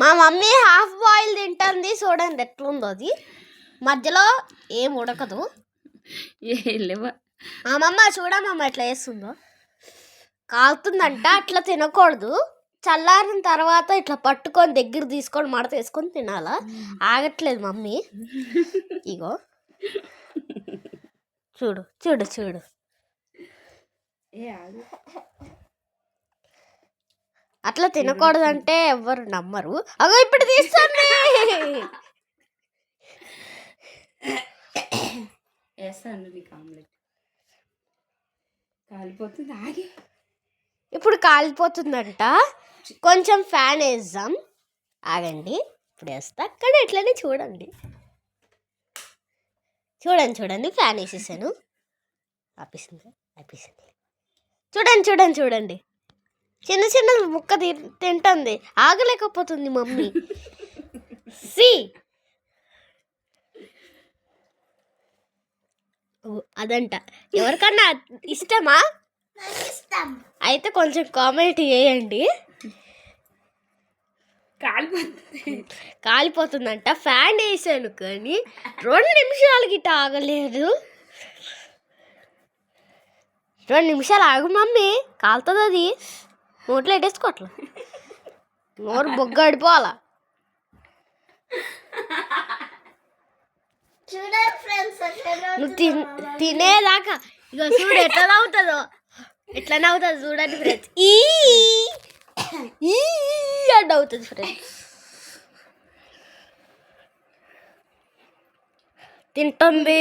మా mummy half boil తింటుంది, చూడండి ఎట్లుందో అది. మధ్యలో ఏం ఉడకదు. అమ్మమ్మ చూడమ్మమ్మ ఎట్లా వేస్తుందో. కాలుతుందంట, అట్లా తినకూడదు. చల్లారిన తర్వాత ఇట్లా పట్టుకొని దగ్గర తీసుకొని మడత వేసుకొని తినాలా. ఆగట్లేదు మమ్మీ. ఇగో చూడు చూడు చూడు. అట్లా తినకూడదంటే ఎవ్వరు నమ్మరు. అగో ఇప్పుడు తీస్తుంది. ఇప్పుడు కాలిపోతుందంట. కొంచెం ఫ్యాన్ వేద్దాం, ఆగండి. ఇప్పుడు వేస్తా, కానీ ఇట్లనే చూడండి. చూడండి చూడండి, ఫ్యాన్ వేసేసాను. ఆపేసింది. చూడండి చూడండి చూడండి, చిన్న చిన్న ముక్క తింటుంది, ఆగలేకపోతుంది మమ్మీ. అదంట. ఎవరికన్నా ఇష్టమా? అయితే కొంచెం కామెంట్ చేయండి. కాలిపోతుందంట. ఫ్యాన్ వేసాను కానీ 2 నిమిషాలకి ఆగలేదు. 2 నిమిషాలు ఆగు మమ్మీ, కాలుతుంది అది. నోట్లో ఎట్టేసుకోవట్లా, నోరు బొగ్గడిపోవాలా. నువ్వు తినేదాకా ఇక చూడు ఎట్లా నవ్వుతుందో. ఎట్లా నవ్వుతుంది చూడండి ఫ్రెండ్స్. ఈ అని అవుతుంది ఫ్రెండ్స్. తింటుంది.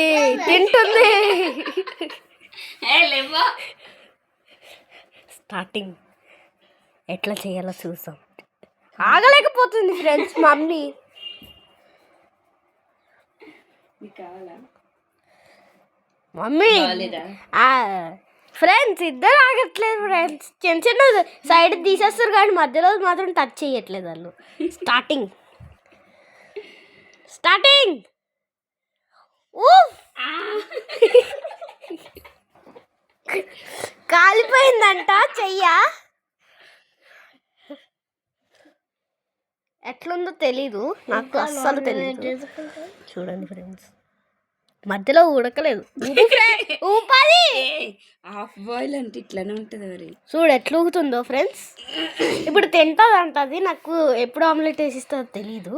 స్టార్టింగ్ ఎట్లా చేయాలో చూసాం. ఆగలేకపోతుంది ఫ్రెండ్స్ మమ్మీ. మమ్మీ ఫ్రెండ్స్ ఇద్దరు ఆగట్లేదు ఫ్రెండ్స్. చిన్న చిన్న సైడ్ తీసేస్తారు కానీ మధ్యలో మాత్రం టచ్ చేయట్లేదు వాళ్ళు. స్టార్టింగ్ కాలిపోయిందంట చెయ్య. ఎట్లుందో తెలీదు నాకు, అస్సలు తెలీదు. చూడండి ఫ్రెండ్స్, మధ్యలో ఉడకలేదు. హాఫ్ బాయిల్ అంటే ఇట్లానే ఉంటుంది మరి. చూడు ఎట్లా ఊగుతుందో ఫ్రెండ్స్. ఇప్పుడు తింటుందంట అది. నాకు ఎప్పుడు ఆమ్లెట్ వేసిస్తుందో తెలీదు.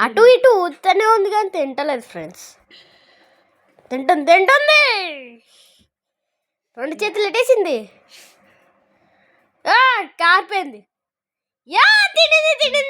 అటు ఇటు ఊతూనే ఉంది కానీ తింటలేదు ఫ్రెండ్స్. తింటుంది 2 చేతులు ఎట్టేసింది. కారిపోయింది. తినింది